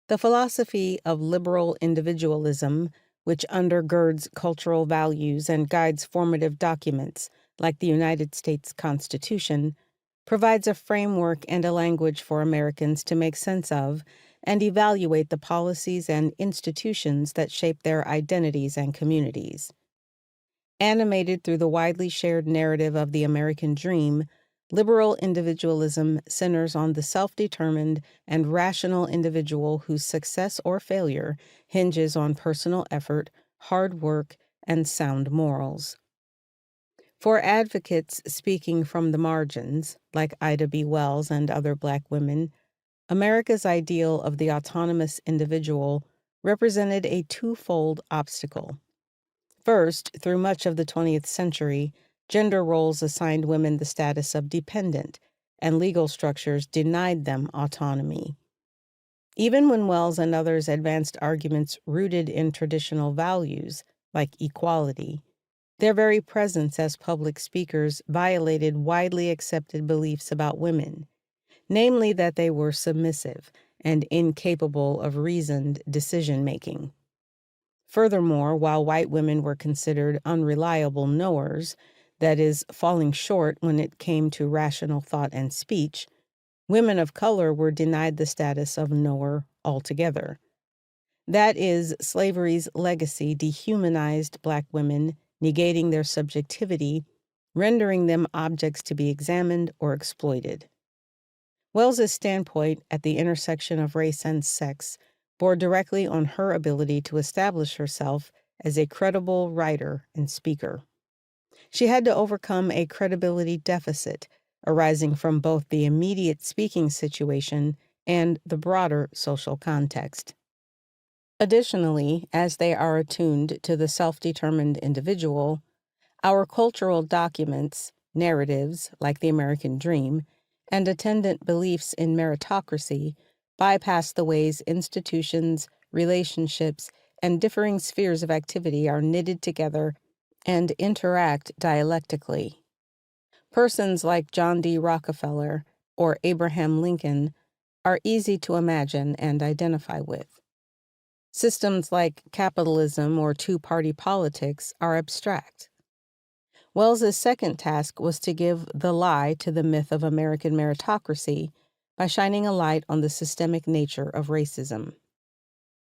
The philosophy of liberal individualism, which undergirds cultural values and guides formative documents like the United States Constitution, provides a framework and a language for Americans to make sense of and evaluate the policies and institutions that shape their identities and communities. Animated through the widely shared narrative of the American dream, liberal individualism centers on the self-determined and rational individual whose success or failure hinges on personal effort, hard work, and sound morals. For advocates speaking from the margins, like Ida B. Wells and other Black women, America's ideal of the autonomous individual represented a twofold obstacle. First, through much of the 20th century, gender roles assigned women the status of dependent, and legal structures denied them autonomy. Even when Wells and others advanced arguments rooted in traditional values, like equality, their very presence as public speakers violated widely accepted beliefs about women, namely that they were submissive and incapable of reasoned decision-making. Furthermore, while white women were considered unreliable knowers, that is, falling short when it came to rational thought and speech, women of color were denied the status of knower altogether. That is, slavery's legacy dehumanized Black women, negating their subjectivity, rendering them objects to be examined or exploited. Wells's standpoint at the intersection of race and sex bore directly on her ability to establish herself as a credible writer and speaker. She had to overcome a credibility deficit arising from both the immediate speaking situation and the broader social context. Additionally, as they are attuned to the self-determined individual, our cultural documents, narratives like the American dream, and attendant beliefs in meritocracy bypass the ways institutions, relationships, and differing spheres of activity are knitted together and interact dialectically. Persons like John D. Rockefeller or Abraham Lincoln are easy to imagine and identify with. Systems like capitalism or two-party politics are abstract. Wells's second task was to give the lie to the myth of American meritocracy by shining a light on the systemic nature of racism.